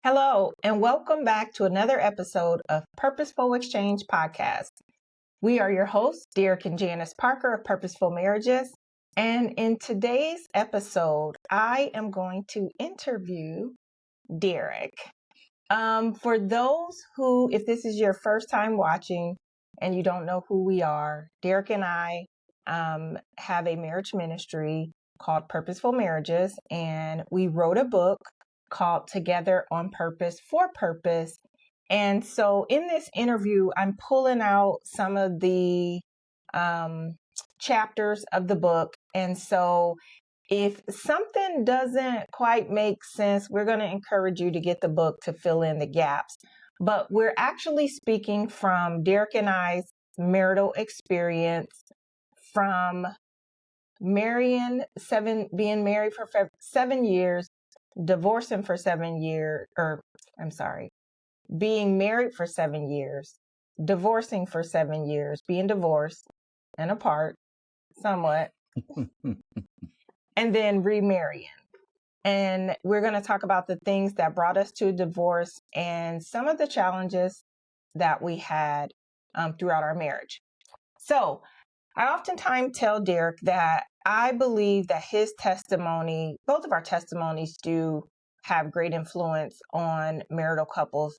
Hello, and welcome back to another episode of Purposeful Exchange Podcast. We are your hosts, Derrick and Janice Parker of Purposeful Marriages. And in today's episode, I am going to interview Derrick. For those who, if this is your first time watching and you don't know who we are, Derrick and I have a marriage ministry called Purposeful Marriages, and we wrote a book called Together on Purpose for Purpose. And so in this interview, I'm pulling out some of the chapters of the book. And so if something doesn't quite make sense, we're going to encourage you to get the book to fill in the gaps. But we're actually speaking from Derrick and I's marital experience, from being married for 7 years, divorcing for 7 years, being married for 7 years, divorcing for 7 years, being divorced and apart somewhat, and then remarrying. And we're going to talk about the things that brought us to divorce and some of the challenges that we had throughout our marriage. So I oftentimes tell Derrick that I believe that his testimony, both of our testimonies, do have great influence on marital couples.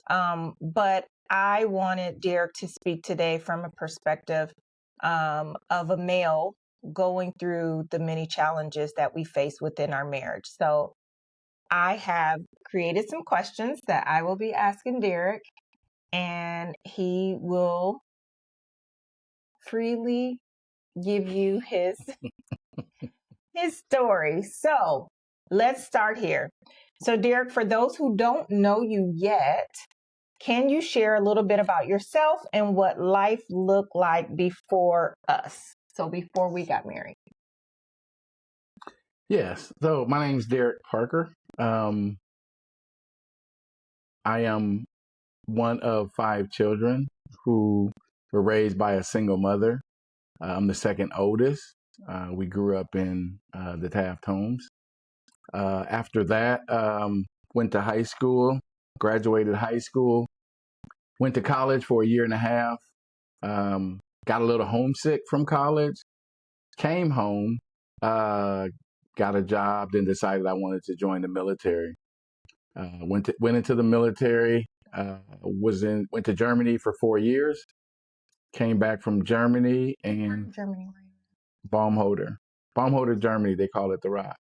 But I wanted Derrick to speak today from a perspective of a male going through the many challenges that we face within our marriage. So I have created some questions that I will be asking Derrick, and he will freely give you his story. So let's start here. So Derrick, for those who don't know you yet, can you share a little bit about yourself and what life looked like before us? So before we got married. Yes. So my name is Derrick Parker. I am one of 5 children who were raised by a single mother. I'm the second oldest. We grew up in the Taft homes. After that, went to high school, graduated high school, went to college for a year and a half, got a little homesick from college, came home, got a job, then decided I wanted to join the military. Went into the military, went to Germany for 4 years, came back from Germany and Baumholder, Germany, they call it the Rock.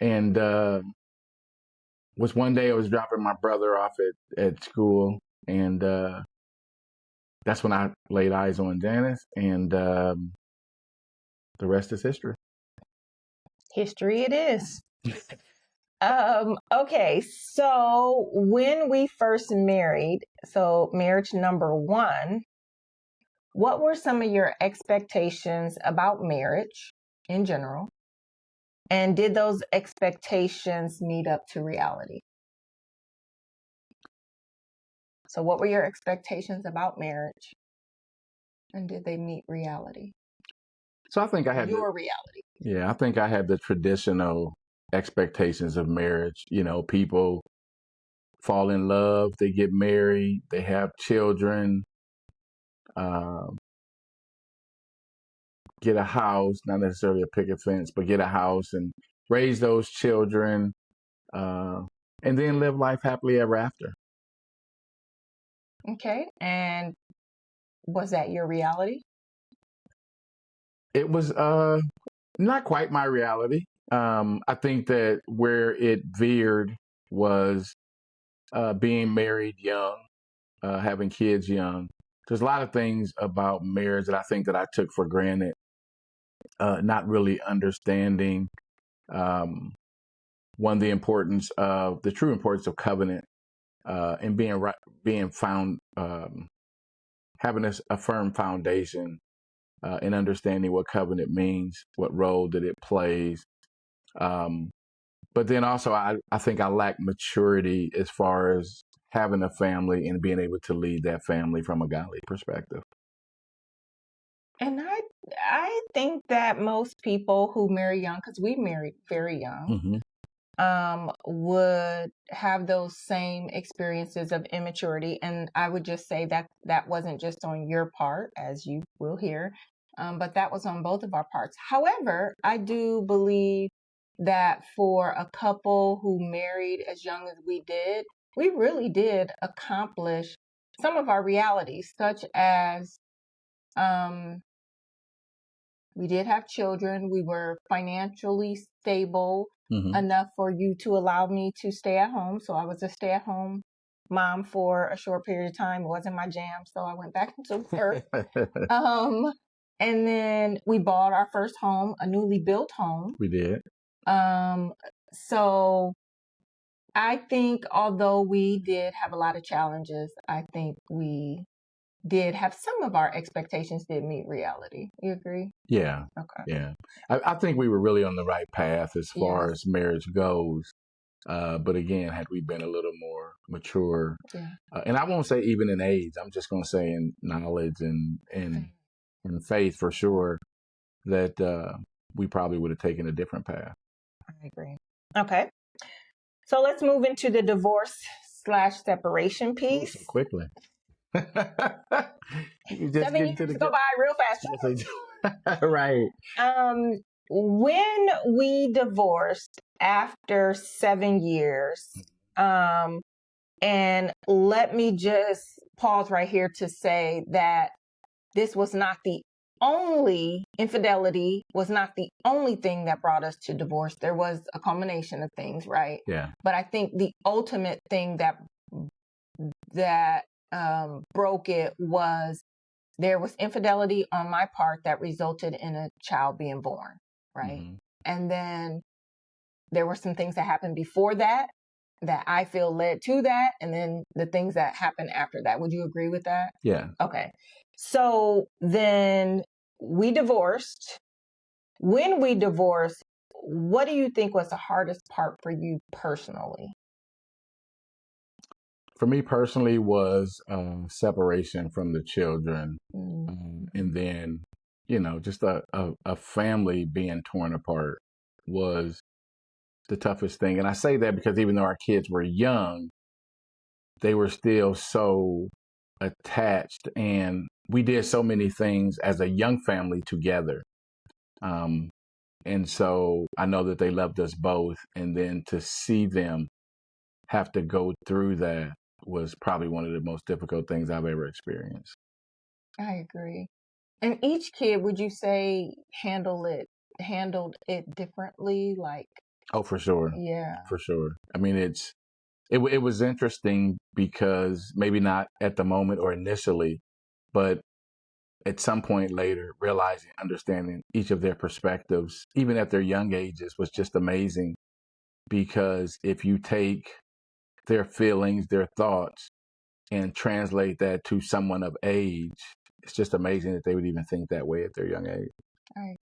And was one day I was dropping my brother off at school, and that's when I laid eyes on Janice, and the rest is history. History it is. Okay, so when we first married, so marriage number 1, what were some of your expectations about marriage in general? And did those expectations meet up to reality? So what were your expectations about marriage? And did they meet reality? So I think I had your reality. Yeah, I think I had the traditional expectations of marriage. You know, people fall in love, they get married, they have children, get a house, not necessarily a picket fence, but get a house and raise those children, and then live life happily ever after. Okay, and was that your reality? It was not quite my reality. I think that where it veered was being married young, having kids young. There's a lot of things about marriage that I think that I took for granted, not really understanding the importance of the true importance of covenant, and being found, having a firm foundation, and understanding what covenant means, what role that it plays. But then also, I think I lack maturity as far as having a family and being able to lead that family from a godly perspective. And I think that most people who marry young, because we married very young, would have those same experiences of immaturity. And I would just say that that wasn't just on your part, as you will hear, but that was on both of our parts. However, I do believe that for a couple who married as young as we did, we really did accomplish some of our realities, such as we did have children. We were financially stable enough for you to allow me to stay at home. So I was a stay-at-home mom for a short period of time. It wasn't my jam, so I went back into work. And then we bought our first home, a newly built home. We did. So I think although we did have a lot of challenges, I think we did have some of our expectations did meet reality. You agree? Yeah. Okay. Yeah. I think we were really on the right path as far as marriage goes. But again, had we been a little more mature, and I won't say even in age, I'm just going to say in knowledge and faith for sure, that we probably would have taken a different path. I agree. Okay. So let's move into the divorce/separation piece. So quickly. 7 years go by real fast. Right. When we divorced after 7 years, and let me just pause right here to say that this was not the infidelity was not the only thing that brought us to divorce. There was a combination of things, right? Yeah. But I think the ultimate thing that broke it was there was infidelity on my part that resulted in a child being born, right? Mm-hmm. And then there were some things that happened before that I feel led to that, and then the things that happened after that. Would you agree with that? Yeah. Okay. So then we divorced. When we divorced, what do you think was the hardest part for you personally? For me personally was separation from the children. And then, just a family being torn apart was the toughest thing. And I say that because even though our kids were young, they were still so attached, and we did so many things as a young family together. And so I know that they loved us both. And then to see them have to go through that was probably one of the most difficult things I've ever experienced. I agree. And each kid, would you say, handled it differently? Like, oh, for sure. Yeah. For sure. I mean, it was interesting because maybe not at the moment or initially, but at some point later, realizing, understanding each of their perspectives, even at their young ages, was just amazing. Because if you take their feelings, their thoughts, and translate that to someone of age, it's just amazing that they would even think that way at their young age. I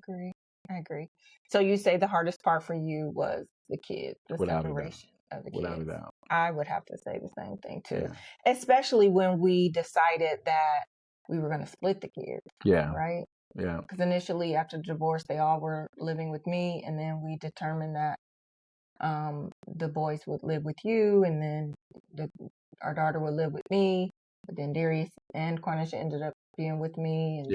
agree. So you say the hardest part for you was the kids, the separation of the kids. Without a doubt. I would have to say the same thing too. Yeah. Especially when we decided that we were going to split the kids. Yeah. Right? Yeah. Because initially after divorce, they all were living with me, and then we determined that the boys would live with you, and then our daughter would live with me. But then Darius and Quanisha ended up being with me, and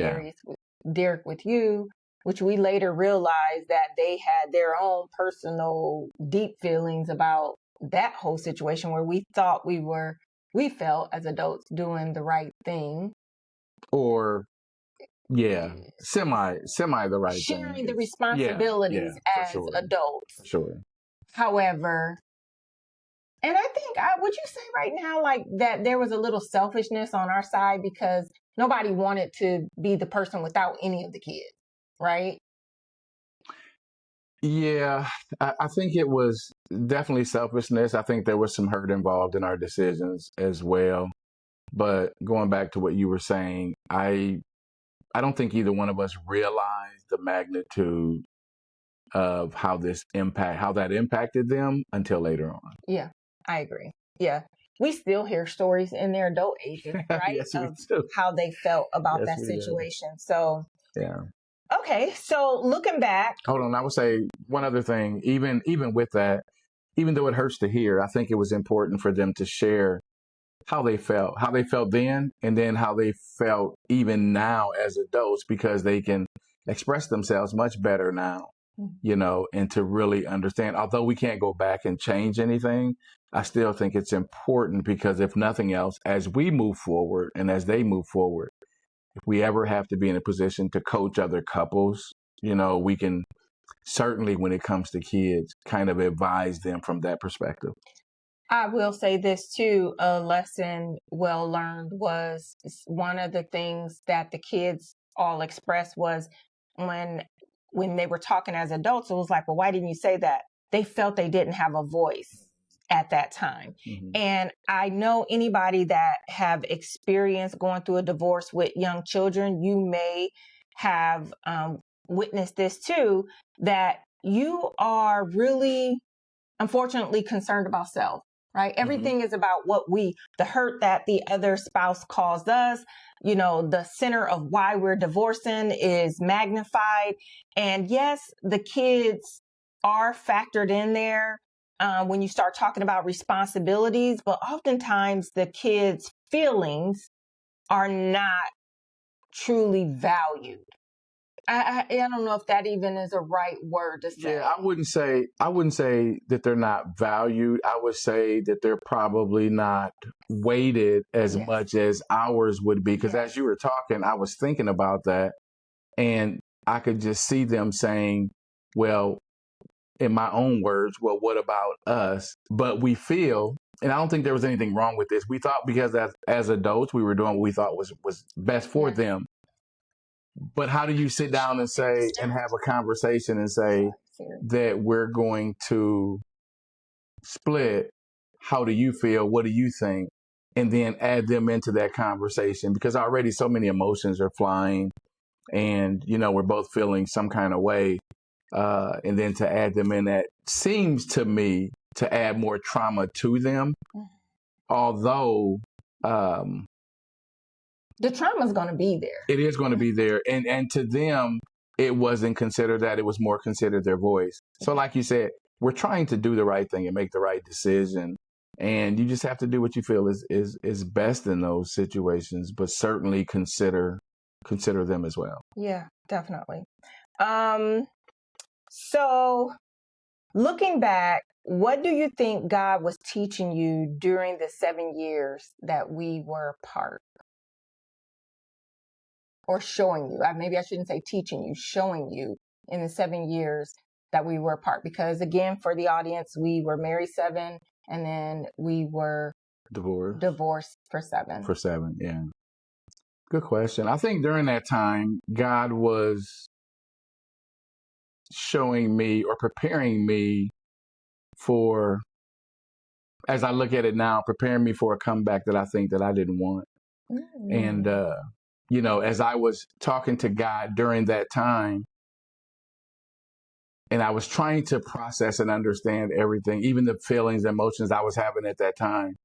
Derrick with you, which we later realized that they had their own personal deep feelings about that whole situation, where we thought we felt as adults doing the right thing. Or semi the right thing. Sharing the responsibilities as adults. Sure. However, and I think, would you say right now, like, that there was a little selfishness on our side because nobody wanted to be the person without any of the kids, right? Yeah, I think it was definitely selfishness. I think there was some hurt involved in our decisions as well. But going back to what you were saying, I don't think either one of us realized the magnitude of how that impacted them until later on. Yeah, I agree. Yeah. We still hear stories in their adult ages, right? Yes, we do. How they felt about that situation. Do. So, yeah. Okay, so looking back. Hold on, I would say one other thing, even with that, even though it hurts to hear, I think it was important for them to share how they felt then, and then how they felt even now as adults, because they can express themselves much better now, and to really understand. Although we can't go back and change anything, I still think it's important, because if nothing else, as we move forward and as they move forward, if we ever have to be in a position to coach other couples, we can certainly, when it comes to kids, kind of advise them from that perspective. I will say this too, a lesson well learned was one of the things that the kids all expressed was when they were talking as adults, it was like, well, why didn't you say that? They felt they didn't have a voice at that time. Mm-hmm. And I know anybody that have experienced going through a divorce with young children, you may have witnessed this too, that you are really, unfortunately, concerned about self. Right? Everything is about the hurt that the other spouse caused us. The center of why we're divorcing is magnified. And yes, the kids are factored in there when you start talking about responsibilities, but oftentimes the kids' feelings are not truly valued. I don't know if that even is a right word to say. Yeah, I wouldn't say that they're not valued. I would say that they're probably not weighted as much as ours would be. Because as you were talking, I was thinking about that, and I could just see them saying, well, in my own words, well, what about us? But we feel, and I don't think there was anything wrong with this. We thought, because as adults, we were doing what we thought was best for them. But how do you sit down and say, and have a conversation and say that we're going to split? How do you feel? What do you think? And then add them into that conversation, because already so many emotions are flying, and, we're both feeling some kind of way. And then to add them in, that seems to me to add more trauma to them. Although, the trauma is going to be there. It is going to be there. And to them, it wasn't considered that. It was more considered their voice. So like you said, we're trying to do the right thing and make the right decision. And you just have to do what you feel is best in those situations, but certainly consider them as well. Yeah, definitely. So looking back, what do you think God was teaching you during the 7 years that we were apart? Or showing you, maybe I shouldn't say teaching you, showing you in the 7 years that we were apart. Because again, for the audience, we were married 7, and then we were divorced for 7. For 7, yeah. Good question. I think during that time, God was showing me or preparing me for, as I look at it now, preparing me for a comeback that I think that I didn't want. And, as I was talking to God during that time, and I was trying to process and understand everything, even the feelings, emotions I was having at that time.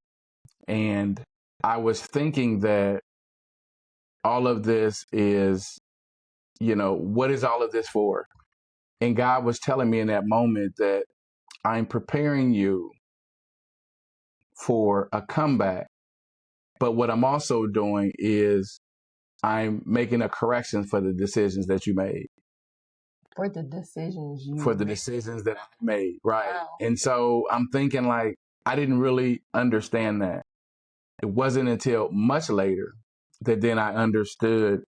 And I was thinking that all of this is, what is all of this for? And God was telling me in that moment that I'm preparing you for a comeback. But what I'm also doing is I'm making a correction for the decisions that you made. For the decisions that I made, right? Wow. And so I'm thinking, like, I didn't really understand that. It wasn't until much later that then I understood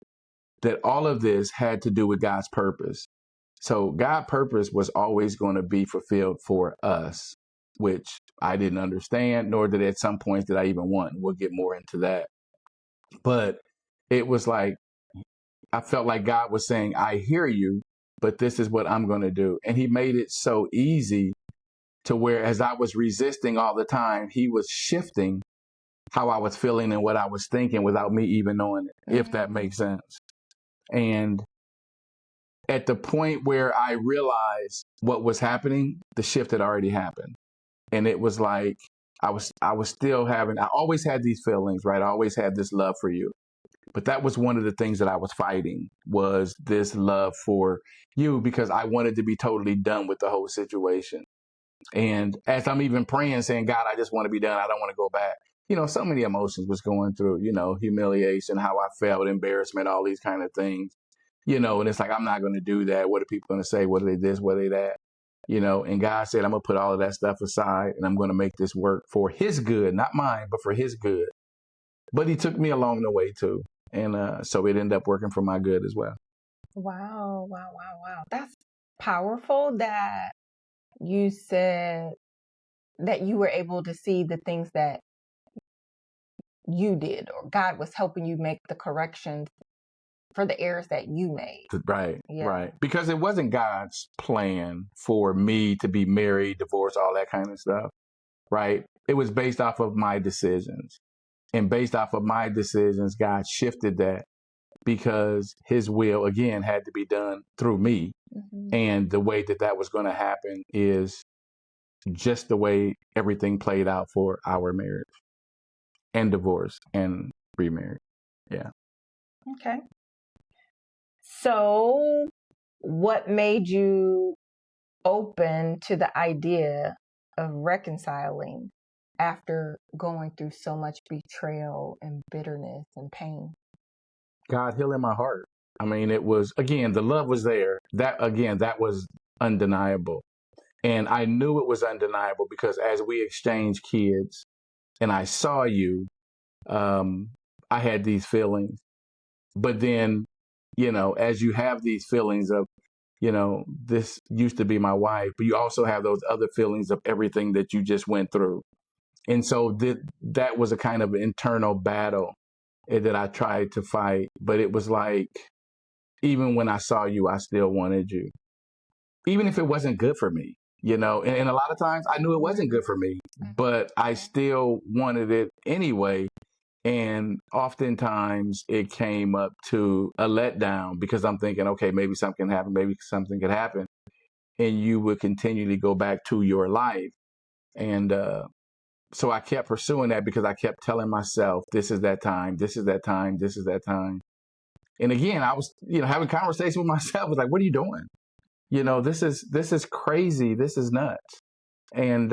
that all of this had to do with God's purpose. So God's purpose was always going to be fulfilled for us, which I didn't understand, nor did at some point did I even want. We'll get more into that. But it was like, I felt like God was saying, I hear you, but this is what I'm going to do. And he made it so easy to where, as I was resisting all the time, he was shifting how I was feeling and what I was thinking without me even knowing it, if that makes sense. And at the point where I realized what was happening, the shift had already happened. And it was like, I was still having, I always had these feelings, right? I always had this love for you. But that was one of the things that I was fighting, was this love for you, because I wanted to be totally done with the whole situation. And as I'm even praying, saying, God, I just want to be done. I don't want to go back. So many emotions was going through, humiliation, how I felt, embarrassment, all these kind of things, and it's like, I'm not going to do that. What are people going to say? What are they this? What are they that? And God said, I'm going to put all of that stuff aside and I'm going to make this work for his good, not mine, but for his good. But he took me along the way too. And so it ended up working for my good as well. Wow. That's powerful that you said that you were able to see the things that you did, or God was helping you make the corrections for the errors that you made. Right, Yeah. right. Because it wasn't God's plan for me to be married, divorced, all that kind of stuff, right? It was based off of my decisions. And based off of my decisions, God shifted that because his will, again, had to be done through me. Mm-hmm. And the way that was going to happen is just the way everything played out for our marriage and divorce and remarried. Yeah. Okay. So what made you open to the idea of reconciling after going through so much betrayal and bitterness and pain? God healing my heart. I mean, it was, again, the love was there. That was undeniable. And I knew it was undeniable because as we exchanged kids and I saw you, I had these feelings. But then, as you have these feelings of, this used to be my wife, but you also have those other feelings of everything that you just went through. And so that was a kind of internal battle that I tried to fight. But it was like, even when I saw you, I still wanted you, even if it wasn't good for me, and a lot of times I knew it wasn't good for me, but I still wanted it anyway. And oftentimes it came up to a letdown because I'm thinking, okay, maybe something can happen, maybe something could happen. And you would continually go back to your life. And so I kept pursuing that because I kept telling myself, this is that time, this is that time, this is that time. And again, I was, having conversation with myself. I was like, what are you doing? This is crazy. This is nuts. And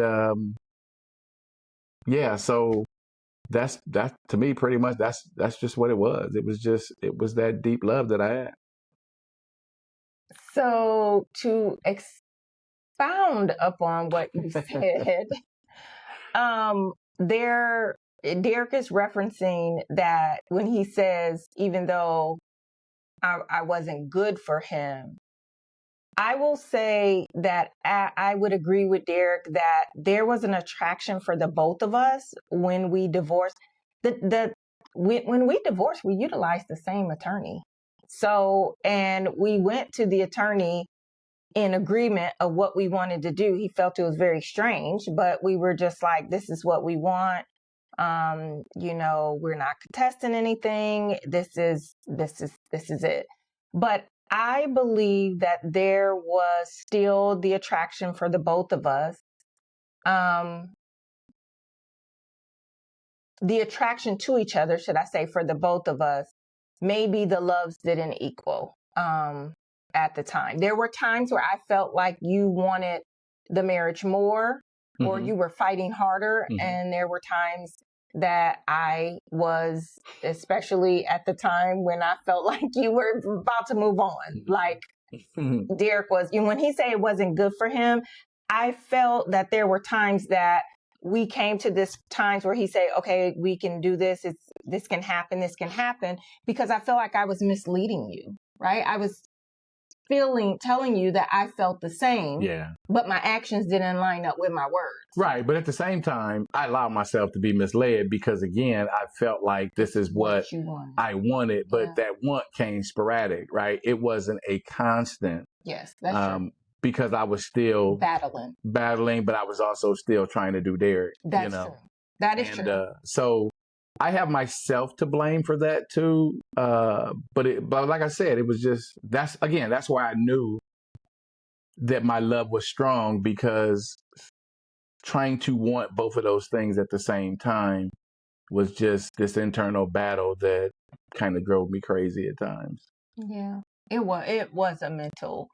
yeah, so that to me, pretty much, that's just what it was. It was that deep love that I had. So to expound upon what you said, Derrick is referencing that when he says, even though I wasn't good for him, I will say that I would agree with Derrick that there was an attraction for the both of us when we divorced. When we divorced, we utilized the same attorney. So, and we went to the attorney in agreement of what we wanted to do. He felt it was very strange, but we were just like, this is what we want. We're not contesting anything. This is it. But I believe that there was still the attraction for the both of us. The attraction to each other, should I say, for the both of us, maybe the loves didn't equal at the time. There were times where I felt like you wanted the marriage more, or Mm-hmm. you were fighting harder. Mm-hmm. And there were times that I was, especially at the time when I felt like you were about to move on. Like Derrick was, when he said it wasn't good for him, I felt that there were times that we came to this times where he said, okay, we can do this. This can happen, because I felt like I was misleading you, right? I was telling you that I felt the same, yeah, but my actions didn't line up with my words. Right. But at the same time, I allowed myself to be misled because, again, I felt like this is what I wanted, but that want came sporadic, right? It wasn't a constant. Yes, that's true. Because I was still battling, but I was also still trying to do Derrick. That's true. That is true. So I have myself to blame for that too. But like I said, it was just, that's why I knew that my love was strong, because trying to want both of those things at the same time was just this internal battle that kind of drove me crazy at times. Yeah, it was a mental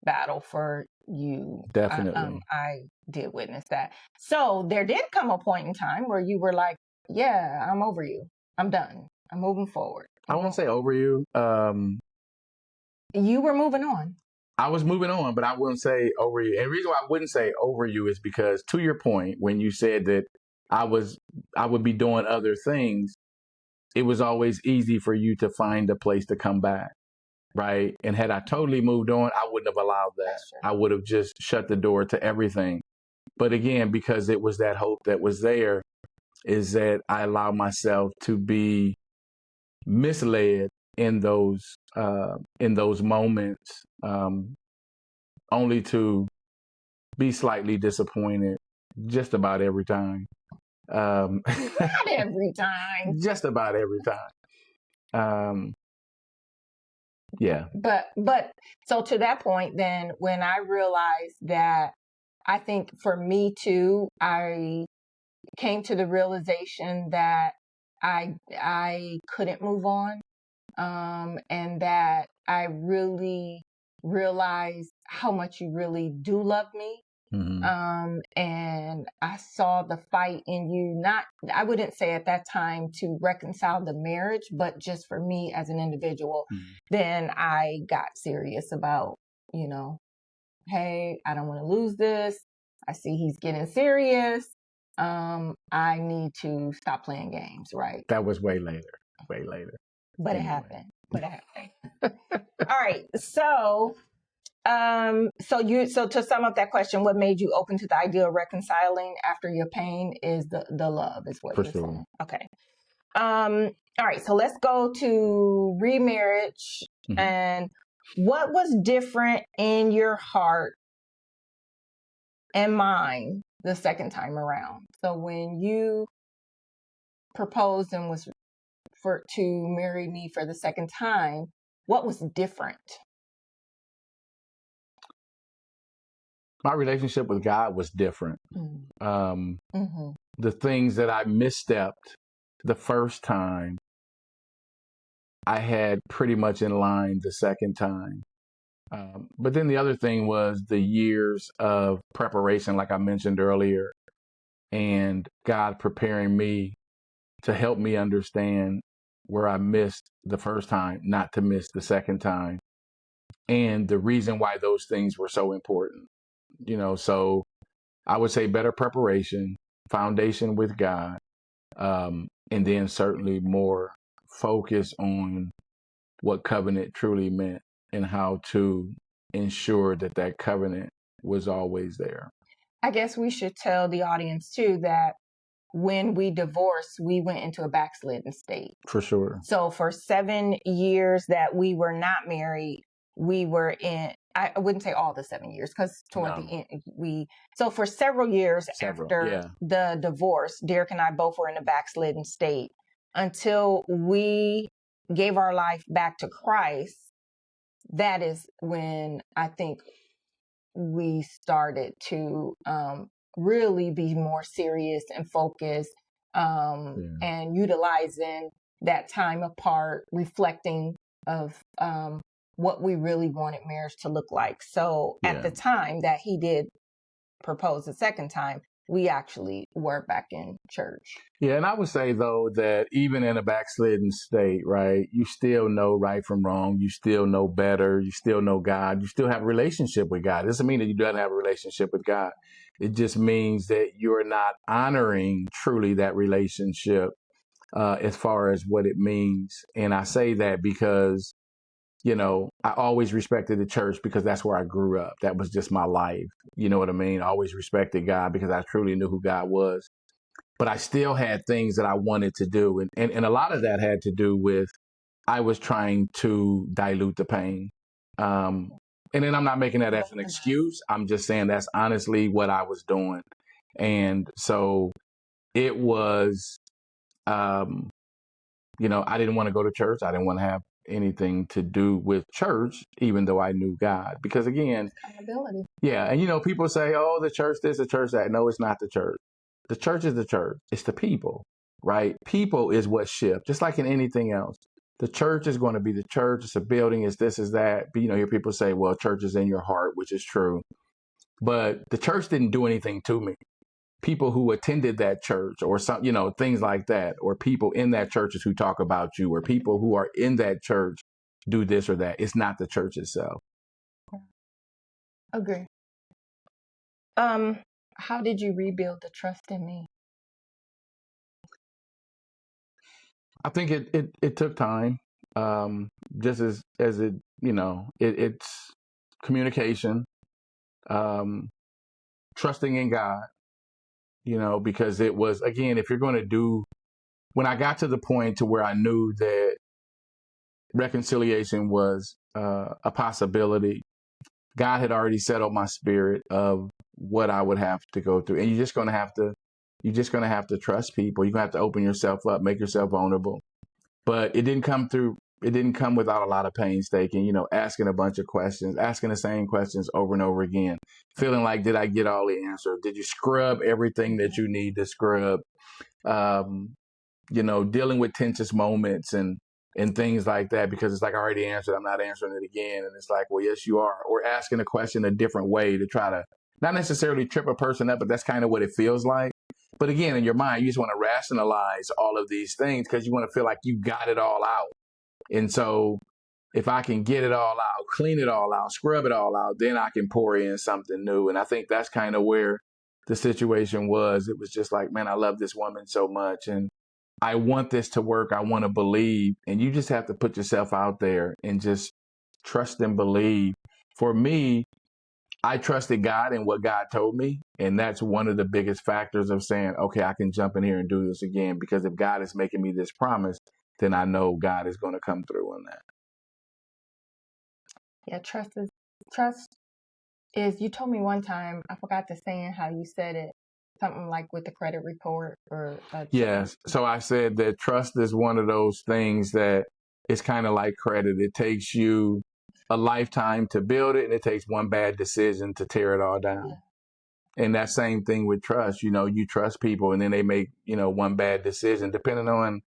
battle for you. Definitely. I did witness that. So there did come a point in time where you were like, yeah, I'm over you. I'm done. I'm moving forward. I won't say over you. You were moving on. I was moving on, but I wouldn't say over you. And the reason why I wouldn't say over you is because, to your point, when you said that I would be doing other things, it was always easy for you to find a place to come back, right? And had I totally moved on, I wouldn't have allowed that. I would have just shut the door to everything. But again, because it was that hope that was there, is that I allowed myself to be misled in those moments, only to be slightly disappointed just about every time. Not every time. Just about every time. Yeah. But so to that point, then when I realized that, I think for me too, I came to the realization that I couldn't move on, and that I really realized how much you really do love me. Mm-hmm. And I saw the fight in you, not, I wouldn't say at that time to reconcile the marriage, but just for me as an individual. Mm-hmm. Then I got serious about, hey, I don't want to lose this. I see he's getting serious. I need to stop playing games, right? That was way later. But anyway. It happened. All right. So to sum up that question, what made you open to the idea of reconciling after your pain is the love, is what you're saying. Okay. All right. So let's go to remarriage. Mm-hmm. And what was different in your heart and mind the second time around? So when you proposed and was to marry me for the second time, what was different? My relationship with God was different. Mm-hmm. The things that I misstepped the first time, I had pretty much in line the second time. But then the other thing was the years of preparation, like I mentioned earlier, and God preparing me to help me understand where I missed the first time, not to miss the second time, and the reason why those things were so important. So I would say better preparation, foundation with God, and then certainly more focus on what covenant truly meant and how to ensure that covenant was always there. I guess we should tell the audience too that when we divorced, we went into a backslidden state. For sure. So for 7 years that we were not married, we were in, I wouldn't say all the 7 years, because toward the end, so for several years after the divorce, Derrick and I both were in a backslidden state until we gave our life back to Christ. That is when I think we started to really be more serious and focused, and utilizing that time apart, reflecting of what we really wanted marriage to look like. So at the time that he did propose the second time, we actually were back in church. Yeah, and I would say, though, that even in a backslidden state, right, you still know right from wrong. You still know better. You still know God. You still have a relationship with God. It doesn't mean that you don't have a relationship with God. It just means that you're not honoring truly that relationship as far as what it means. And I say that because, I always respected the church because that's where I grew up. That was just my life. You know what I mean? I always respected God because I truly knew who God was. But I still had things that I wanted to do. And a lot of that had to do with I was trying to dilute the pain. And then I'm not making that as an excuse. I'm just saying that's honestly what I was doing. And so it was, I didn't want to go to church. I didn't want to have anything to do with church, even though I knew God. Because again, accountability. Yeah. And, people say, oh, the church this, the church that. No, it's not the church. The church is the church. It's the people, right? People is what shift, just like in anything else. the church is going to be the church. It's a building. It's this, is that. But, you know, hear people say, well, church is in your heart, which is true. But the church didn't do anything to me. People who attended that church or some, you know, things like that, or people in that churches who talk about you, or people who are in that church do this or that. It's not the church itself. Agree. How did you rebuild the trust in me? I think it took time. Just as it, you know, it's communication, trusting in God, you know, because it was, again, if you're going to do, when I got to the point to where I knew that reconciliation was a possibility, God had already settled my spirit of what I would have to go through. And you're just going to have to trust people. You're going to have to open yourself up, make yourself vulnerable. But it didn't come without a lot of painstaking, you know, asking a bunch of questions, asking the same questions over and over again, feeling like, did I get all the answers? Did you scrub everything that you need to scrub? You know, dealing with tense moments and things like that, because it's like, I already answered, I'm not answering it again. And it's like, well, yes, you are. Or asking a question a different way to try to not necessarily trip a person up, but that's kind of what it feels like. But again, in your mind, you just want to rationalize all of these things because you want to feel like you got it all out. And so if I can get it all out, clean it all out, scrub it all out, then I can pour in something new. And I think that's kind of where the situation was. It was just like, man, I love this woman so much. And I want this to work. I want to believe. And you just have to put yourself out there and just trust and believe. For me, I trusted God and what God told me. And that's one of the biggest factors of saying, okay, I can jump in here and do this again. Because if God is making me this promise, then I know God is going to come through on that. Yeah, trust is, you told me one time, I forgot the saying how you said it, something like with the credit report or yes. So I said that trust is one of those things that it's kind of like credit. It takes you a lifetime to build it, and it takes one bad decision to tear it all down. Yeah. And that same thing with trust, you know, you trust people and then they make, you know, one bad decision, depending on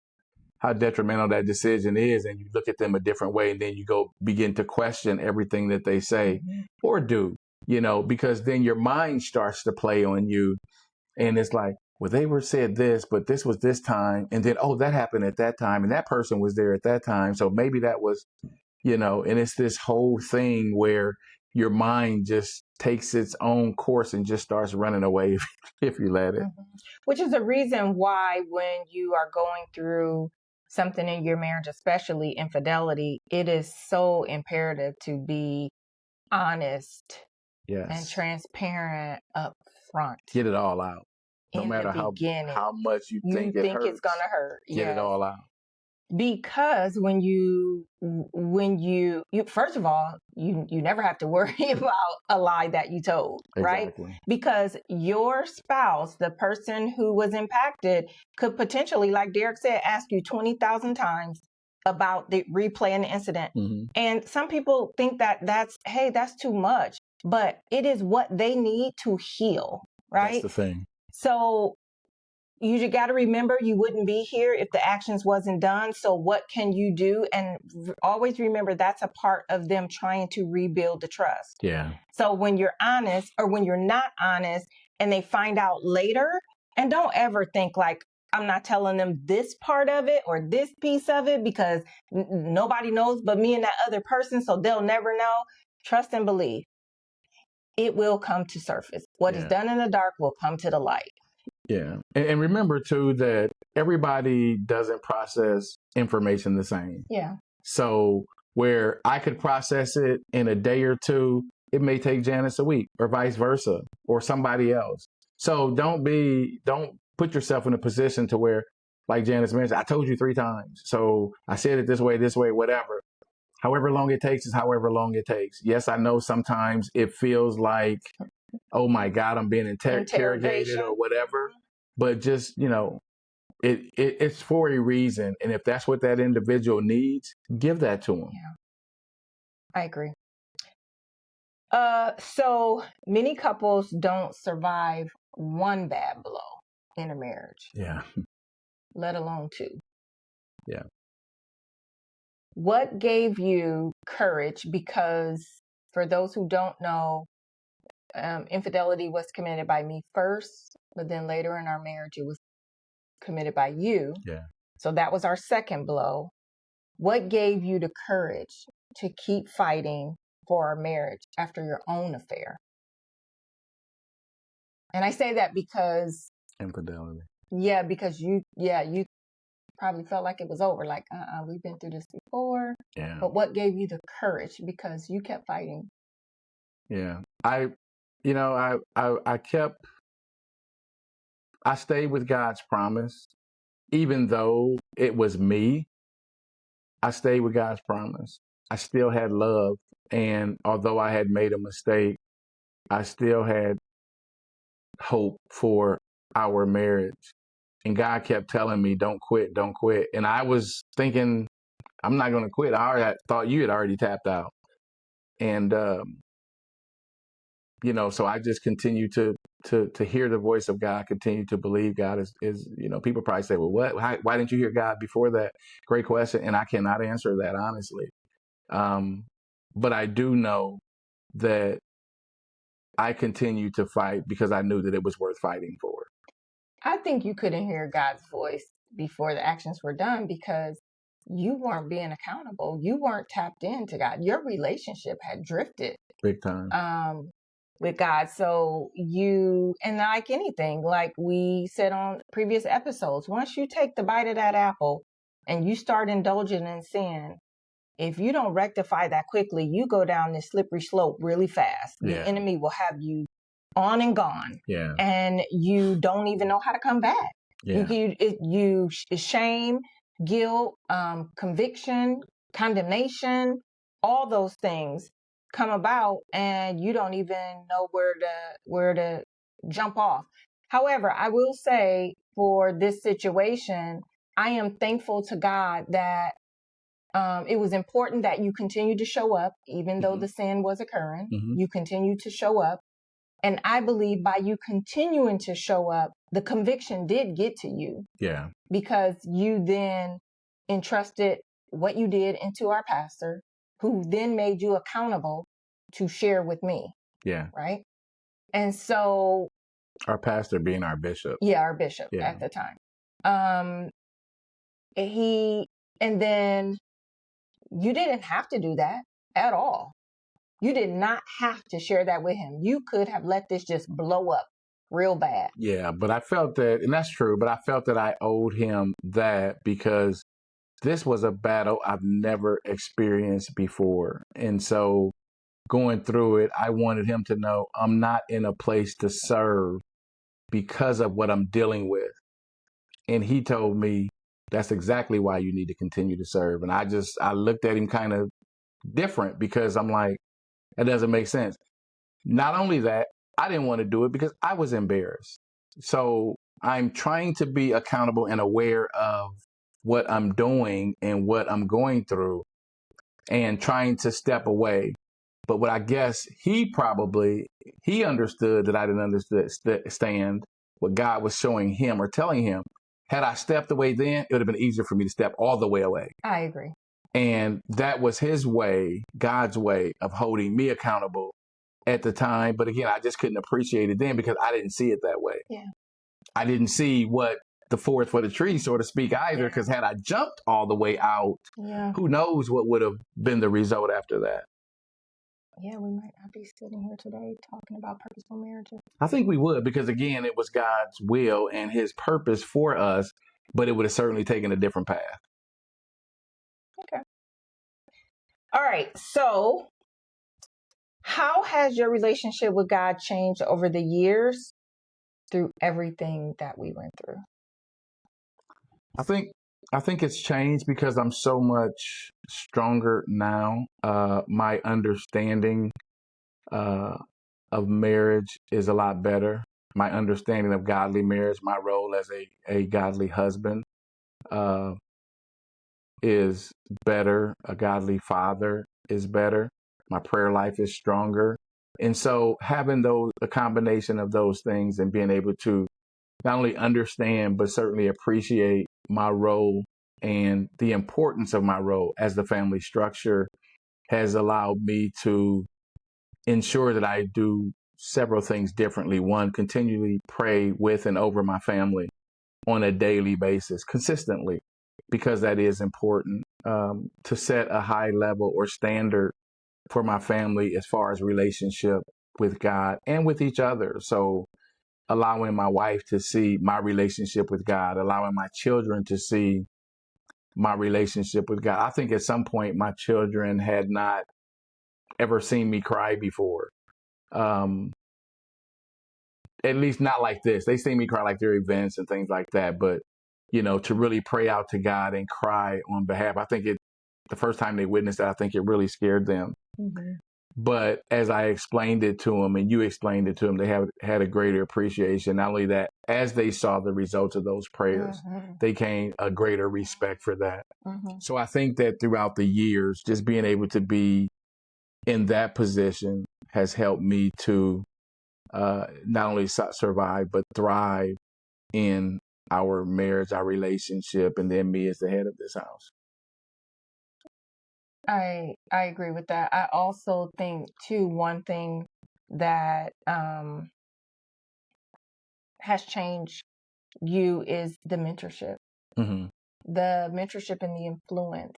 how detrimental that decision is, and you look at them a different way, and then you go begin to question everything that they say or do, you know, because then your mind starts to play on you. And it's like, well, they were said this, but this was this time. And then, oh, that happened at that time. And that person was there at that time. So maybe that was, you know, and it's this whole thing where your mind just takes its own course and just starts running away if you let it. Which is the reason why when you are going through something in your marriage, especially infidelity, it is so imperative to be honest and transparent up front. Get it all out. No matter how much you think it hurts, it's gonna hurt. Get it all out. Because when you first of all, you never have to worry about a lie that you told, exactly. Right? Because your spouse, the person who was impacted, could potentially, like Derrick said, ask you 20,000 times about the replaying the incident. Mm-hmm. And some people think that that's too much, but it is what they need to heal, right? That's the thing. So you just got to remember, you wouldn't be here if the actions wasn't done. So what can you do? And always remember, that's a part of them trying to rebuild the trust. Yeah. So when you're honest, or when you're not honest and they find out later, and don't ever think like, I'm not telling them this part of it or this piece of it because nobody knows but me and that other person, so they'll never know. Trust and believe. It will come to surface. What is done in the dark will come to the light. Yeah. And remember, too, that everybody doesn't process information the same. Yeah. So where I could process it in a day or two, it may take Janice a week, or vice versa, or somebody else. So don't put yourself in a position to where, like Janice mentioned, I told you 3 times. So I said it this way, whatever. However long it takes is however long it takes. Yes, I know sometimes it feels like, oh my God, I'm being interrogated or whatever. But just, you know, it's for a reason. And if that's what that individual needs, give that to them. Yeah, I agree. So many couples don't survive one bad blow in a marriage. Yeah. Let alone 2. Yeah. what gave you courage? Because for those who don't know, infidelity was committed by me first, but then later in our marriage, it was committed by you. Yeah. So that was our second blow. What gave you the courage to keep fighting for our marriage after your own affair? And I say that because Infidelity. Yeah, because you probably felt like it was over. Like, we've been through this before. Yeah. But what gave you the courage? Because you kept fighting. Yeah. I stayed with God's promise. Even though it was me, I stayed with God's promise. I still had love. And although I had made a mistake, I still had hope for our marriage. And God kept telling me, don't quit, don't quit. And I was thinking, I'm not going to quit. I already thought you had already tapped out. And, so I just continue to hear the voice of God, continue to believe God is people probably say, well, why didn't you hear God before that? Great question. And I cannot answer that honestly. But I do know that I continued to fight because I knew that it was worth fighting for. I think you couldn't hear God's voice before the actions were done because you weren't being accountable. You weren't tapped into God. Your relationship had drifted. Big time. With God. So and like anything, like we said on previous episodes, once you take the bite of that apple and you start indulging in sin, if you don't rectify that quickly, you go down this slippery slope really fast. Yeah. The enemy will have you on and gone. Yeah. And you don't even know how to come back. Yeah. You shame, guilt, conviction, condemnation, all those things come about and you don't even know where to jump off. However, I will say for this situation, I am thankful to God that it was important that you continue to show up, even though the sin was occurring. You continue to show up. And I believe by you continuing to show up, the conviction did get to you. Yeah. Because you then entrusted what you did into our pastor, who then made you accountable to share with me. Yeah. Right. And so. Our pastor being our bishop. Yeah, our bishop at the time. And then you didn't have to do that at all. You did not have to share that with him. You could have let this just blow up real bad. Yeah, but I felt that, and that's true, but I felt that I owed him that because this was a battle I've never experienced before. And so going through it, I wanted him to know I'm not in a place to serve because of what I'm dealing with. And he told me that's exactly why you need to continue to serve. And I looked at him kind of different because I'm like, that doesn't make sense. Not only that, I didn't want to do it because I was embarrassed. So I'm trying to be accountable and aware of what I'm doing and what I'm going through and trying to step away. But what I guess he understood that I didn't understand what God was showing him or telling him. Had I stepped away then, it would have been easier for me to step all the way away. I agree. And that was his way, God's way of holding me accountable at the time. But again, I just couldn't appreciate it then because I didn't see it that way. Yeah. I didn't see what the forest for the trees, so to speak, either, because had I jumped all the way out, who knows what would have been the result after that. Yeah, we might not be sitting here today talking about purposeful marriages. I think we would, because again, it was God's will and his purpose for us, but it would have certainly taken a different path. Okay. All right. So how has your relationship with God changed over the years through everything that we went through? I think it's changed because I'm so much stronger now. My understanding of marriage is a lot better. My understanding of godly marriage, my role as a godly husband is better. A godly father is better. My prayer life is stronger. And so having a combination of those things and being able to not only understand, but certainly appreciate my role And the importance of my role as the family structure has allowed me to ensure that I do several things differently. One, continually pray with and over my family on a daily basis, consistently, because that is important, to set a high level or standard for my family as far as relationship with God and with each other. So allowing my wife to see my relationship with God, allowing my children to see my relationship with God. I think at some point my children had not ever seen me cry before. Um, at least not like this. They see me cry like their events and things like that. But, to really pray out to God and cry on behalf, I think the first time they witnessed it, I think it really scared them. Mm-hmm. But as I explained it to them and you explained it to them, they have had a greater appreciation. Not only that, as they saw the results of those prayers, they gained a greater respect for that. So I think that throughout the years, just being able to be in that position has helped me to not only survive, but thrive in our marriage, our relationship, and then me as the head of this house. I agree with that. I also think too, one thing that has changed you is the mentorship. Mm-hmm. The mentorship and the influence.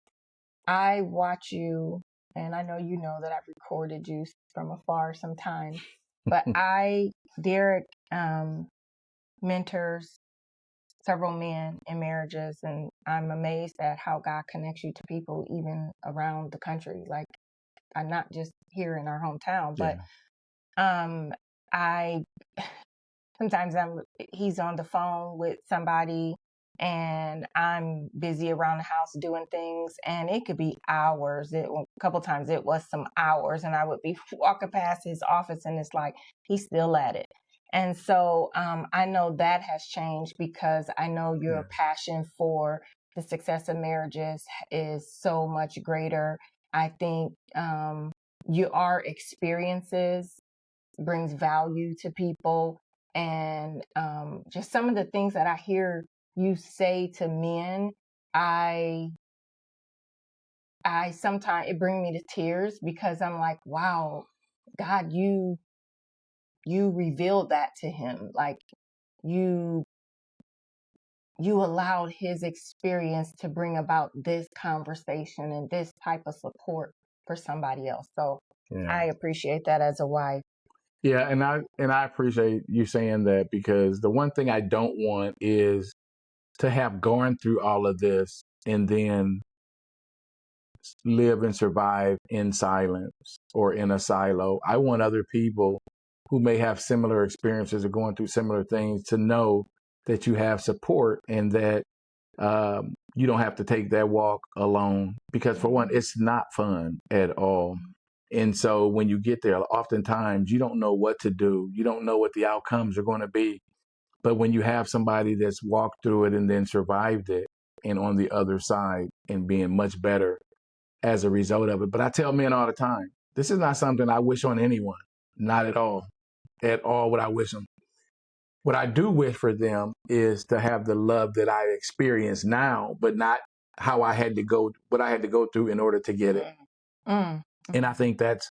I watch you, and I know you know that I've recorded you from afar sometimes, but Derrick, mentors several men in marriages, and I'm amazed at how God connects you to people even around the country. Like, I'm not just here in our hometown, but I sometimes he's on the phone with somebody and I'm busy around the house doing things, and it could be hours. A couple times it was some hours, and I would be walking past his office and it's like he's still at it. And so I know that has changed because I know your passion for the success of marriages is so much greater. I think your experiences brings value to people, and just some of the things that I hear you say to men, I sometimes it brings me to tears because I'm like, wow, God, you revealed that to him. Like you allowed his experience to bring about this conversation and this type of support for somebody else. So I appreciate that as a wife. Yeah, and I appreciate you saying that, because the one thing I don't want is to have gone through all of this and then live and survive in silence or in a silo. I want other people who may have similar experiences or going through similar things to know that you have support and that you don't have to take that walk alone, because for one, it's not fun at all. And so when you get there, oftentimes you don't know what to do. You don't know what the outcomes are going to be. But when you have somebody that's walked through it and then survived it and on the other side and being much better as a result of it. But I tell men all the time, this is not something I wish on anyone. Not at all. At all would I wish them. What I do wish for them is to have the love that I experience now, but not how I had to go, what I had to go through in order to get it. And I think that's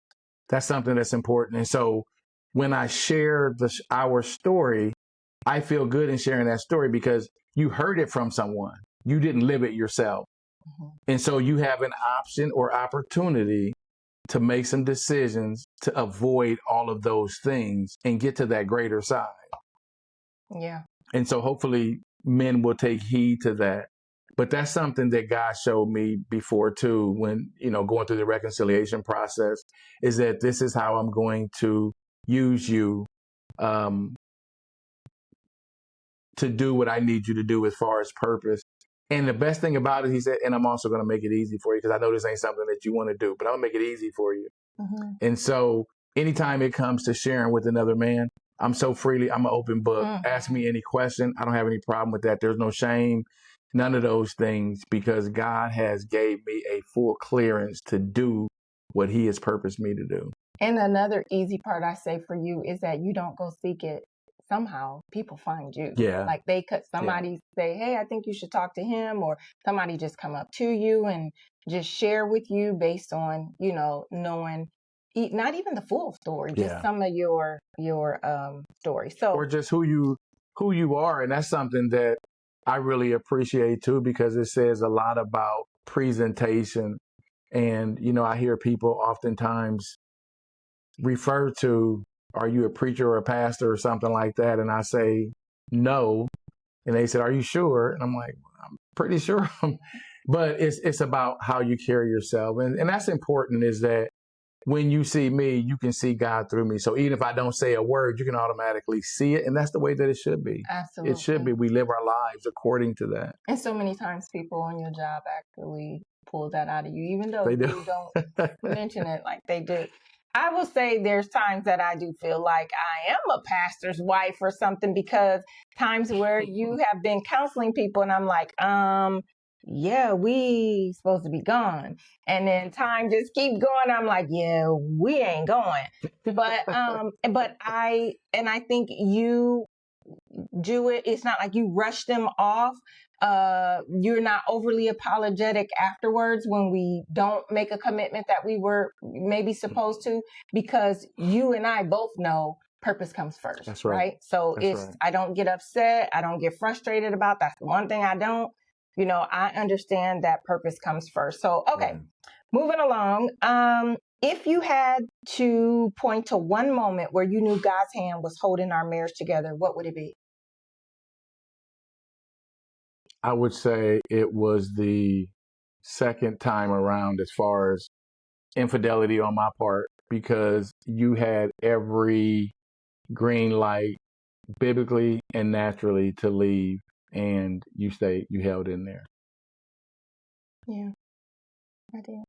something that's important. And so when I share our story, I feel good in sharing that story because you heard it from someone. You didn't live it yourself. And so you have an option or opportunity to make some decisions to avoid all of those things and get to that greater side. Yeah. And so hopefully men will take heed to that. But that's something that God showed me before too, when, going through the reconciliation process, is that this is how I'm going to use you to do what I need you to do as far as purpose. And the best thing about it, he said, and I'm also going to make it easy for you because I know this ain't something that you want to do, but I'll make it easy for you. And so anytime it comes to sharing with another man, I'm an open book. Ask me any question. I don't have any problem with that. There's no shame, none of those things, because God has gave me a full clearance to do what he has purposed me to do. And another easy part I say for you is that you don't go seek it somehow people find you. Yeah. Like they could, somebody say, hey, I think you should talk to him, or somebody just come up to you and just share with you based on, knowing not even the full story, just some of your story. So, or just who you are. And that's something that I really appreciate too, because it says a lot about presentation. And, I hear people oftentimes refer to, are you a preacher or a pastor or something like that? And I say, no. And they said, are you sure? And I'm like, I'm pretty sure. But it's about how you carry yourself. And that's important, is that when you see me, you can see God through me. So even if I don't say a word, you can automatically see it. And that's the way that it should be. Absolutely. It should be. We live our lives according to that. And so many times people on your job actually pull that out of you, even though They do. you don't mention it like they do. I will say there's times that I do feel like I am a pastor's wife or something, because times where you have been counseling people and I'm like, yeah, we supposed to be gone. And then time just keeps going. I'm like, yeah, we ain't going. But I think you do it. It's not like you rush them off. You're not overly apologetic afterwards when we don't make a commitment that we were maybe supposed to, because you and I both know purpose comes first. That's right. So I don't get upset. I don't get frustrated about. That's the one thing I don't. I understand that purpose comes first. So, okay, moving along. If you had to point to one moment where you knew God's hand was holding our marriage together, what would it be? I would say it was the second time around, as far as infidelity on my part, because you had every green light biblically and naturally to leave, and you held in there. Yeah, I did.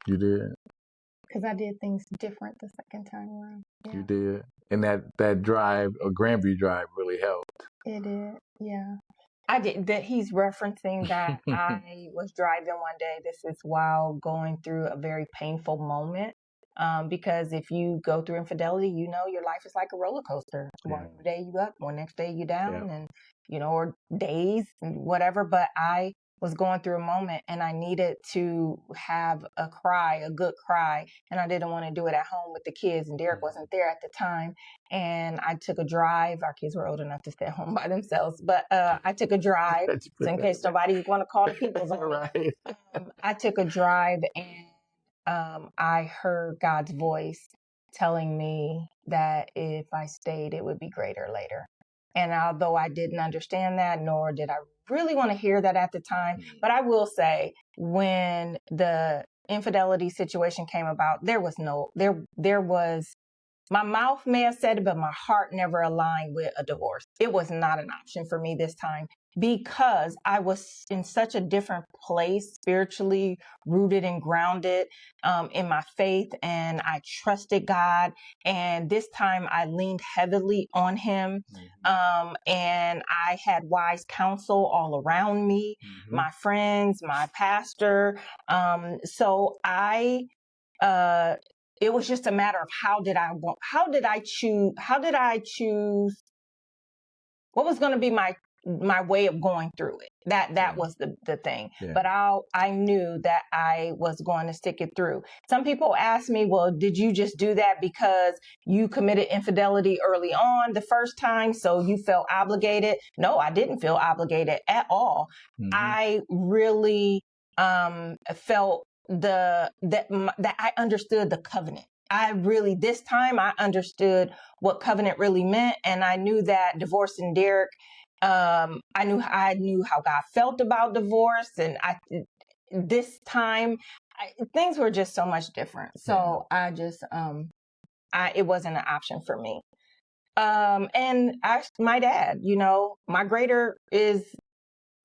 You did. Because I did things different the second time around. Yeah. You did. And that drive, or Grandview Drive, really helped. It did, yeah. I did. That he's referencing that I was driving one day. This is while going through a very painful moment. Because if you go through infidelity, your life is like a roller coaster. One day you up, one next day you down, and or days and whatever. But I was going through a moment and I needed to have a good cry, and I didn't want to do it at home with the kids, and Derrick wasn't there at the time. And I took a drive. Our kids were old enough to stay home by themselves, but I took a drive so in case nobody was going to call the people. Right. I took a drive, and I heard God's voice telling me that if I stayed, it would be greater later. And although I didn't understand that, nor did I really want to hear that at the time, but I will say, when the infidelity situation came about, there was my mouth may have said it, but my heart never aligned with a divorce. It was not an option for me this time, because I was in such a different place, spiritually rooted and grounded in my faith, and I trusted God. And this time I leaned heavily on him, and I had wise counsel all around me, my friends, my pastor. So it was just a matter of how did I choose what was going to be my way of going through it. That was the thing. Yeah. But I knew that I was going to stick it through. Some people ask me, well, did you just do that because you committed infidelity early on the first time, so you felt obligated? No, I didn't feel obligated at all. I really felt that I understood the covenant. This time I understood what covenant really meant. And I knew that divorcing Derrick, I knew how God felt about divorce. And this time things were just so much different. So I just, it wasn't an option for me. And my dad, my greater is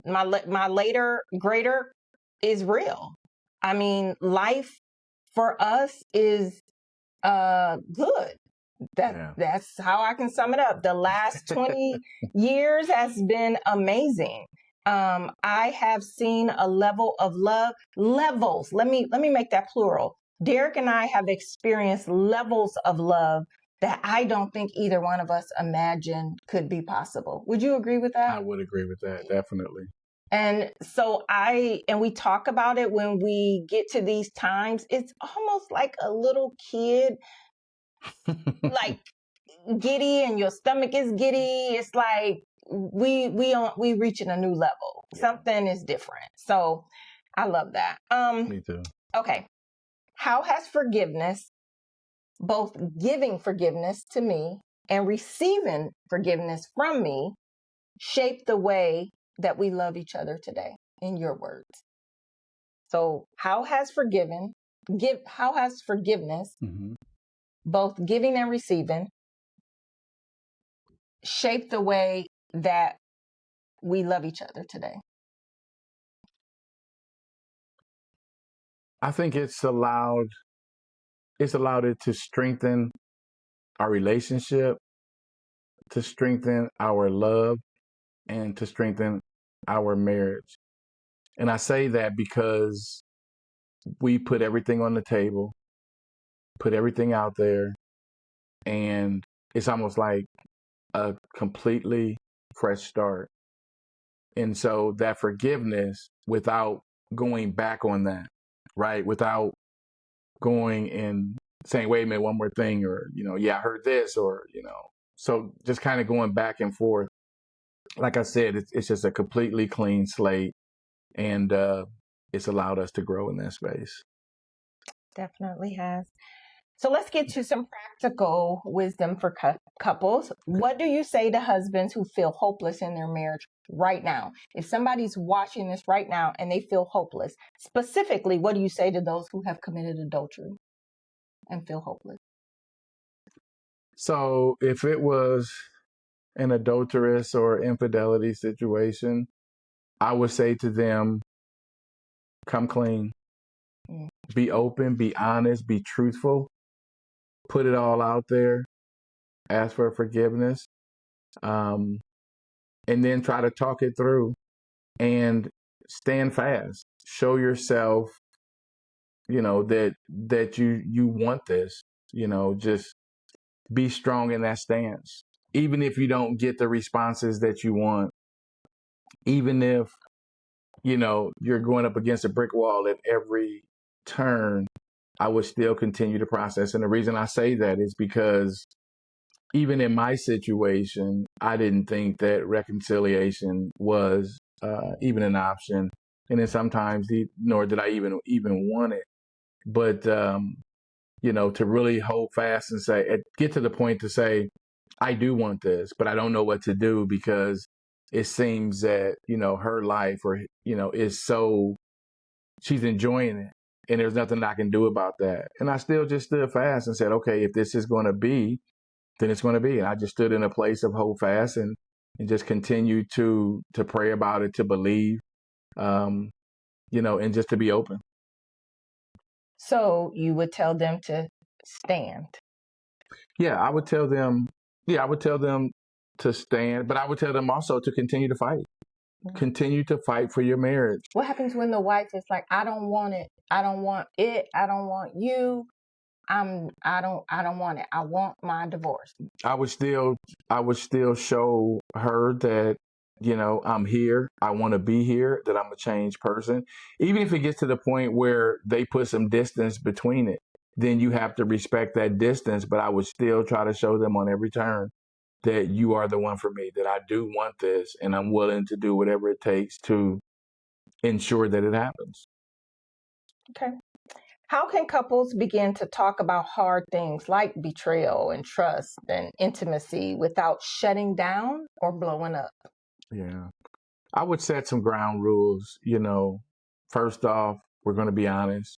my later greater is real. I mean, life for us is good. That's how I can sum it up. The last 20 years has been amazing. I have seen a level of levels. Let me make that plural. Derrick and I have experienced levels of love that I don't think either one of us imagined could be possible. Would you agree with that? I would agree with that, definitely. And so we talk about it when we get to these times. It's almost like a little kid, like giddy, and your stomach is giddy. It's like we reaching a new level. Yeah. Something is different. So I love that. Me too. Okay. How has forgiveness, both giving forgiveness to me and receiving forgiveness from me, shaped the way that we love each other today, in your words? So how has forgiveness, Mm-hmm. both giving and receiving, shaped the way that we love each other today? I think it's allowed it to strengthen our relationship, to strengthen our love, and to strengthen our marriage. And I say that because we put everything on the table, put everything out there, and it's almost like a completely fresh start. And so that forgiveness, without going back on that, right? Without going and saying, wait a minute, one more thing, or, yeah, I heard this, or, so just kind of going back and forth. Like I said, it's just a completely clean slate, and it's allowed us to grow in that space. Definitely has. So let's get to some practical wisdom for couples. What do you say to husbands who feel hopeless in their marriage right now? If somebody's watching this right now and they feel hopeless, specifically, what do you say to those who have committed adultery and feel hopeless? So if it was an adulterous or infidelity situation, I would say to them, come clean, be open, be honest, be truthful, put it all out there, ask for forgiveness, and then try to talk it through and stand fast. Show yourself, that you want this, just be strong in that stance. Even if you don't get the responses that you want, even if, you're going up against a brick wall at every turn, I would still continue to process. And the reason I say that is because even in my situation, I didn't think that reconciliation was even an option. And then sometimes, nor did I even want it. But, to really hold fast and get to the point to say, I do want this, but I don't know what to do because it seems that, her life is so, she's enjoying it and there's nothing I can do about that. And I still just stood fast and said, okay, if this is going to be, then it's going to be. And I just stood in a place of hold fast and just continue to pray about it, to believe, and just to be open. So you would tell them to stand? Yeah, I would tell them to stand, but I would tell them also to continue to fight. Mm-hmm. Continue to fight for your marriage. What happens when the wife is like, I don't want it. I don't want it. I don't want you. I don't want it. I want my divorce. I would still show her that, I'm here. I want to be here, that I'm a changed person. Even if it gets to the point where they put some distance between it, then you have to respect that distance. But I would still try to show them on every turn that you are the one for me, that I do want this, and I'm willing to do whatever it takes to ensure that it happens. Okay. How can couples begin to talk about hard things like betrayal and trust and intimacy without shutting down or blowing up? Yeah. I would set some ground rules. First off, we're going to be honest.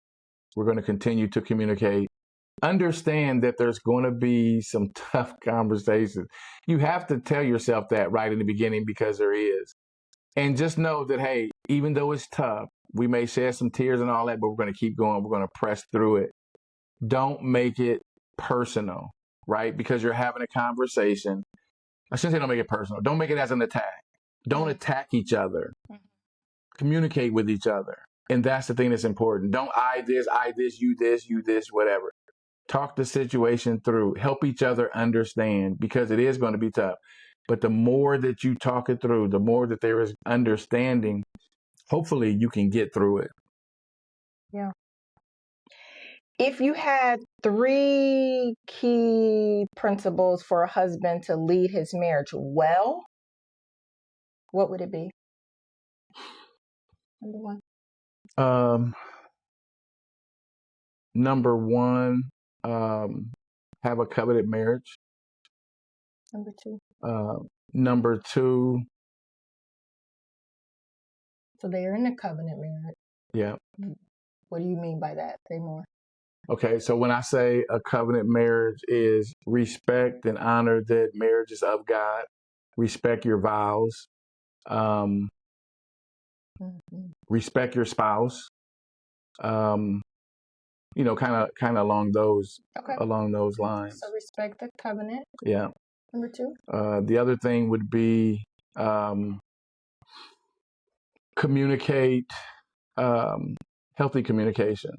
We're going to continue to communicate. Understand that there's going to be some tough conversations. You have to tell yourself that right in the beginning because there is. And just know that, hey, even though it's tough, we may shed some tears and all that, but we're going to keep going. We're going to press through it. Don't make it personal, right? Because you're having a conversation. I shouldn't say don't make it personal. Don't make it as an attack. Don't attack each other. Communicate with each other. And that's the thing that's important. Don't I this, you this, whatever. talk the situation through, help each other understand, because it is going to be tough. But the more that you talk it through, the more that there is understanding, hopefully you can get through it. Yeah. If you had 3 key principles for a husband to lead his marriage well, what would it be? Number 1. Number 1, have a covenant marriage. Number 2. Number 2. So they're in a covenant marriage. Yeah. What do you mean by that? Say more. Okay, so when I say a covenant marriage is respect and honor that marriage is of God, respect your vows, respect your spouse, kind of along those lines. So respect the covenant. Yeah. Number 2. The other thing would be communicate, healthy communication.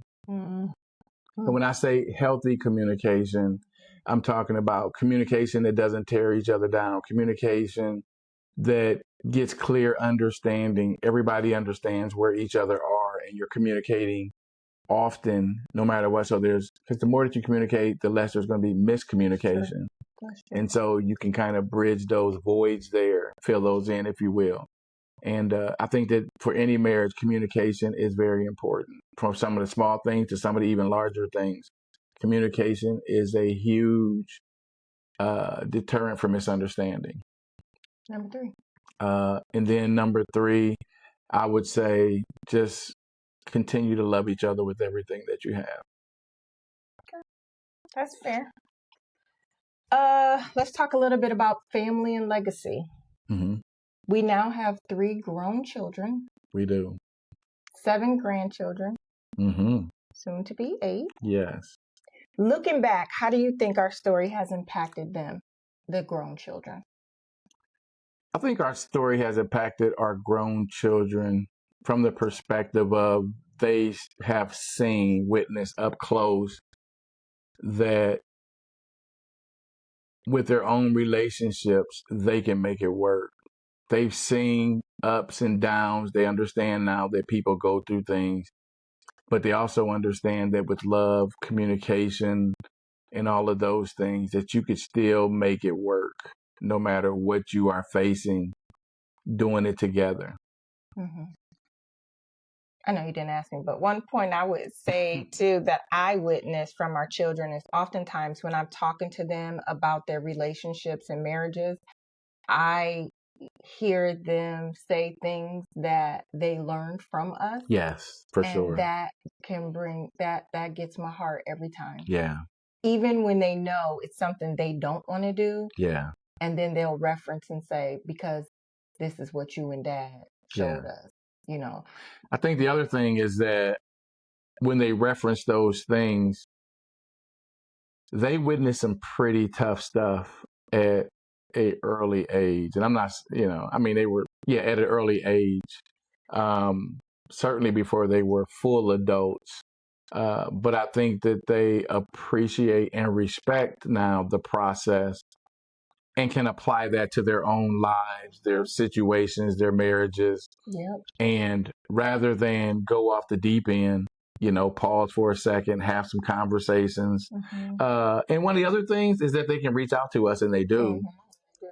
And when I say healthy communication, I'm talking about communication that doesn't tear each other down, communication that gets clear understanding. Everybody understands where each other are, and you're communicating often, no matter what. So because the more that you communicate, the less there's going to be miscommunication. Sure. And so you can kind of bridge those voids there, fill those in, if you will. And I think that for any marriage, communication is very important. From some of the small things to some of the even larger things, communication is a huge deterrent for misunderstanding. Number 3. And then number 3, I would say just continue to love each other with everything that you have. Okay. That's fair. Let's talk a little bit about family and legacy. Mm-hmm. We now have 3 grown children. We do. 7 grandchildren. Mm-hmm. Soon to be 8. Yes. Looking back, how do you think our story has impacted them, the grown children? I think our story has impacted our grown children from the perspective of they have witnessed up close that with their own relationships, they can make it work. They've seen ups and downs. They understand now that people go through things, but they also understand that with love, communication, and all of those things, that you could still make it work no matter what you are facing, doing it together. Mm-hmm. I know you didn't ask me, but one point I would say too that I witnessed from our children is oftentimes when I'm talking to them about their relationships and marriages, I hear them say things that they learned from us. Yes, for sure. And that can bring that gets my heart every time. Yeah. Even when they know it's something they don't want to do. Yeah. And then they'll reference and say, because this is what you and Dad showed us, I think the other thing is that when they reference those things, they witness some pretty tough stuff at an early age. And I'm not, they were, at an early age, certainly before they were full adults. But I think that they appreciate and respect now the process and can apply that to their own lives, their situations, their marriages. Yep. And rather than go off the deep end, pause for a second, have some conversations. Mm-hmm. And one of the other things is that they can reach out to us, and they do,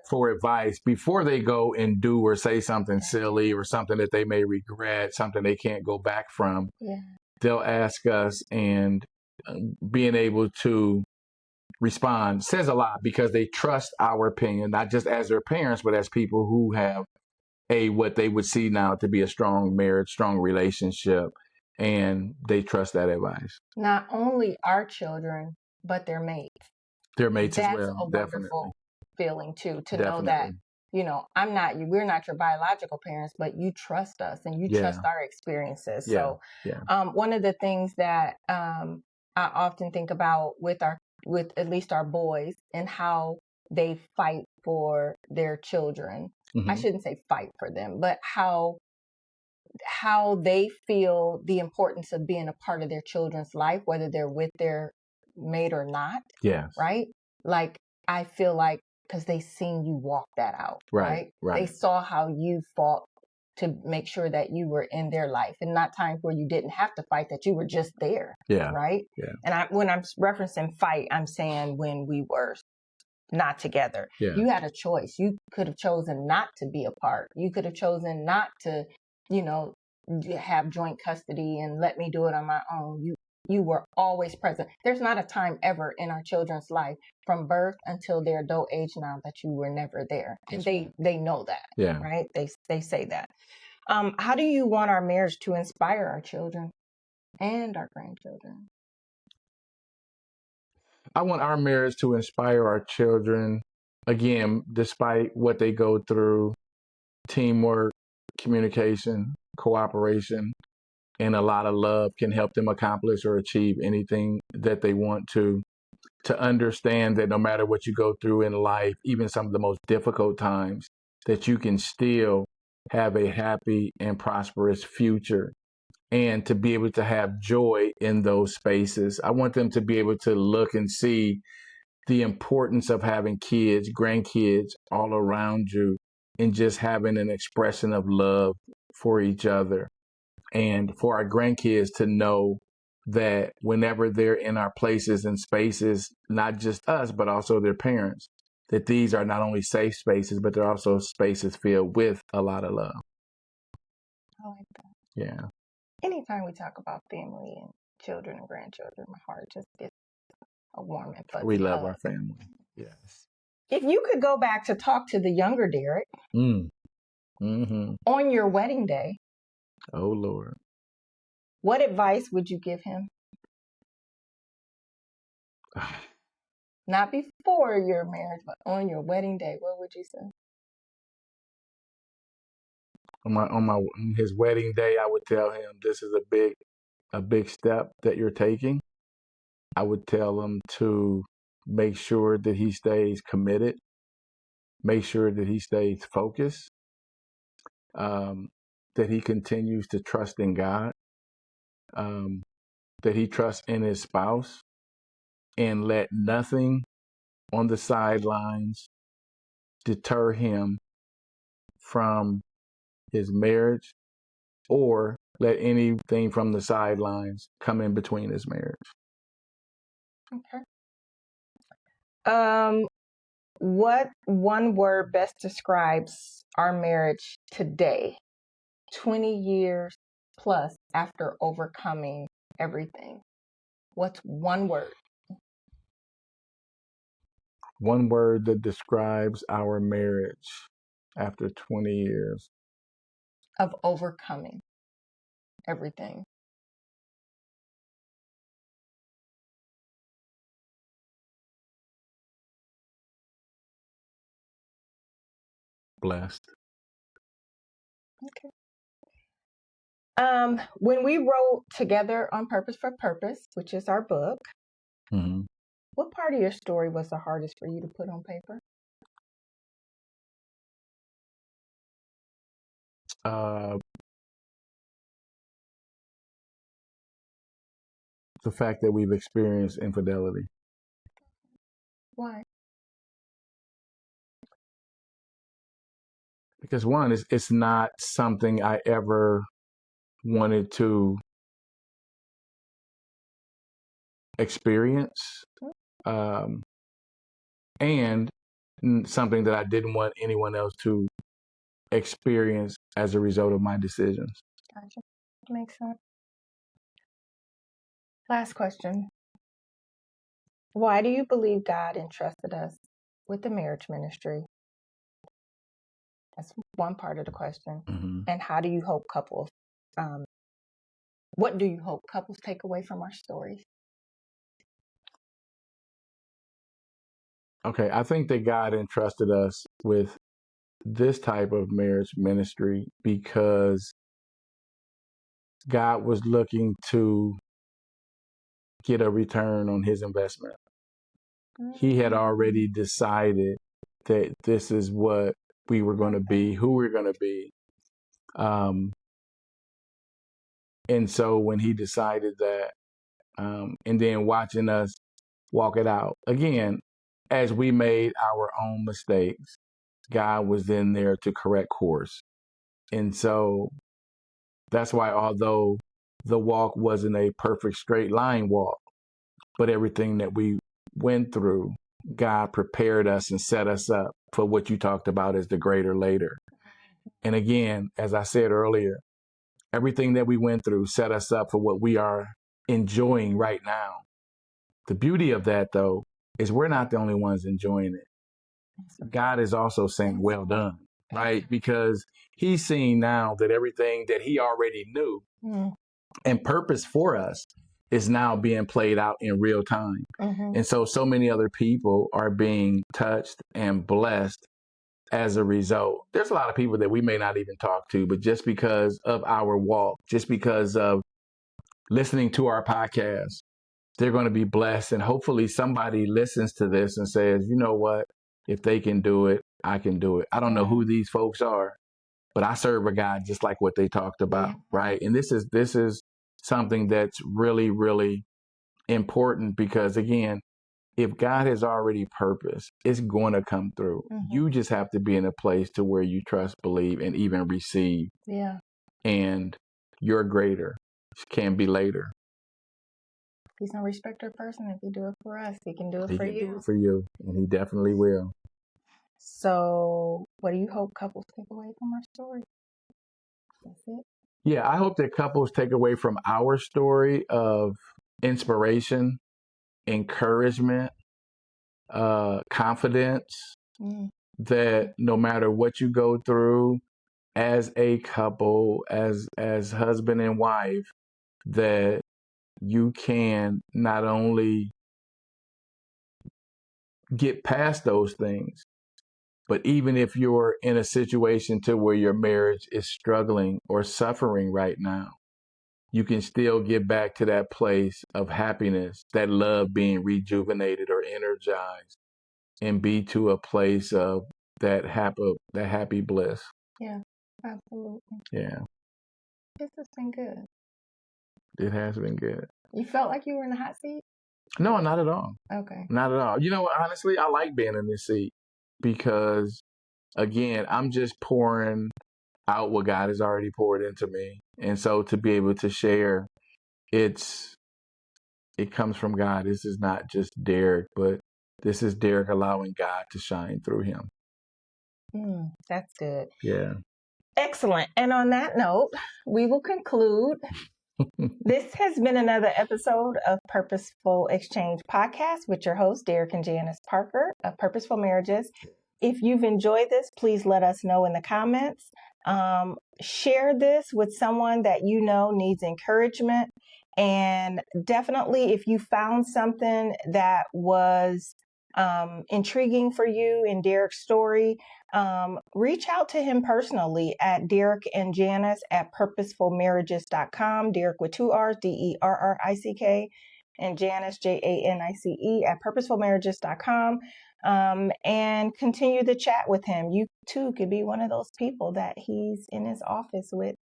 for advice before they go and do or say something silly or something that they may regret, something they can't go back from. Yeah. They'll ask us, and being able to respond says a lot because they trust our opinion, not just as their parents, but as people who have what they would see now to be a strong marriage, strong relationship, and they trust that advice. Not only our children, but their mates. Their mates as well. That's a wonderful feeling too, to Definitely. know that, we're not your biological parents, but you trust us and you trust our experiences. Yeah. So one of the things that I often think about with at least our boys and how they fight for their children. Mm-hmm. I shouldn't say fight for them, but how they feel the importance of being a part of their children's life, whether they're with their made or not. Yes. Right? Like, I feel like, because they seen you walk that out. Right? They saw how you fought to make sure that you were in their life, and not times where you didn't have to fight, that you were just there. Yeah. Right? Yeah. And when I'm referencing fight, I'm saying when we were not together. Yeah. You had a choice. You could have chosen not to be apart. You could have chosen not to, have joint custody and let me do it on my own. You were always present. There's not a time ever in our children's life from birth until their adult age now that you were never there. And they know that. Yeah. Right? They say that. How do you want our marriage to inspire our children and our grandchildren? I want our marriage to inspire our children, again, despite what they go through: teamwork, communication, cooperation, and a lot of love can help them accomplish or achieve anything that they want to understand that no matter what you go through in life, even some of the most difficult times, that you can still have a happy and prosperous future, and to be able to have joy in those spaces. I want them to be able to look and see the importance of having kids, grandkids all around you, and just having an expression of love for each other. And for our grandkids to know that whenever they're in our places and spaces, not just us, but also their parents, that these are not only safe spaces, but they're also spaces filled with a lot of love. I like that. Yeah. Anytime we talk about family and children and grandchildren, my heart just gets a warm and fuzzy. We love our family. Yes. If you could go back to talk to the younger Derrick on your wedding day, oh Lord, what advice would you give him? Not before your marriage, but on your wedding day, what would you say? On his wedding day, I would tell him this is a big step that you're taking. I would tell him to make sure that he stays committed, make sure that he stays focused, that he continues to trust in God, that he trusts in his spouse, and let nothing on the sidelines deter him from his marriage, or let anything from the sidelines come in between his marriage. Okay. What one word best describes our marriage today, 20 years plus after overcoming everything? What's one word? One word that describes our marriage after 20 years. Of overcoming everything. Blessed. Okay. When we wrote together on Purpose for Purpose, which is our book, what part of your story was the hardest for you to put on paper? The fact that we've experienced infidelity. Why? Because one, it's not something I ever wanted to experience, and something that I didn't want anyone else to experience as a result of my decisions. Gotcha. Makes sense. Last question. Why do you believe God entrusted us with the marriage ministry? That's one part of the question. And how do you hope couples, what do you hope couples take away from our stories? Okay, I think that God entrusted us with this type of marriage ministry because God was looking to get a return on his investment. He had already decided that this is what we were going to be, who we're going to be. And so when he decided that, and then watching us walk it out. Again, as we made our own mistakes, God was in there to correct course. And so that's why, although the walk wasn't a perfect straight line walk, but everything that we went through, God prepared us and set us up for what you talked about as the greater later. And again, as I said earlier, everything that we went through set us up for what we are enjoying right now. The beauty of that, though, is we're not the only ones enjoying it. God is also saying, well done, right? Because he's seeing now that everything that he already knew and purpose for us is now being played out in real time. And so many other people are being touched and blessed as a result. There's a lot of people that we may not even talk to, but just because of our walk, just because of listening to our podcast, they're going to be blessed. And hopefully somebody listens to this and says, you know what? If they can do it, I can do it. I don't know who these folks are, but I serve a God just like what they talked about, right? And this is something that's really, really important because, again, if God has already purposed, it's going to come through. You just have to be in a place to where you trust, believe, and even receive. Yeah. And your greater can be later. He's no respecter of person. If he do it for us, he can do it He for can you. do it for you, and he definitely will. So what do you hope couples take away from our story? That's it. Yeah, I hope that couples take away from our story of inspiration, encouragement, confidence, that no matter what you go through as a couple, as husband and wife, that you can not only get past those things, but even if you're in a situation to where your marriage is struggling or suffering right now, you can still get back to that place of happiness, that love being rejuvenated or energized, and be to a place of that happy bliss. Yeah, absolutely. Yeah. This has been good. It has been good. You felt like you were in the hot seat? No, not at all. Okay. Not at all. You know what? Honestly, I like being in this seat because, again, I'm just pouring out what God has already poured into me. And so to be able to share, it comes from God. This is not just Derrick, but this is Derrick allowing God to shine through him. That's good. Yeah. Excellent. And on that note, we will conclude. This has been another episode of Purposeful Exchange Podcast with your hosts, Derrick and Janice Parker of Purposeful Marriages. If you've enjoyed this, please let us know in the comments. Share this with someone that you know needs encouragement. And definitely, if you found something that was intriguing for you in Derrick's story, reach out to him personally at Derrick and Janice at purposefulmarriages.com. Derrick with 2 R's, Derrick, and Janice, Janice at purposefulmarriages.com. And continue the chat with him. You too could be one of those people that he's in his office with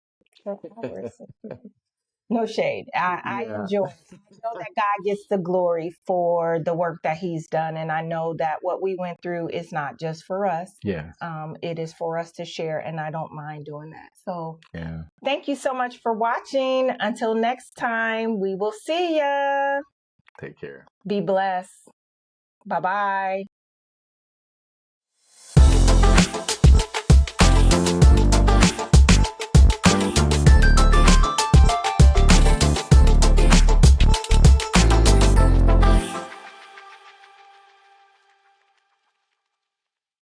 for hours. No shade. I enjoy it. I know that God gets the glory for the work that he's done. And I know that what we went through is not just for us. Yeah. It is for us to share, and I don't mind doing that. So yeah. Thank you so much for watching. Until next time, we will see ya. Take care. Be blessed. Bye-bye.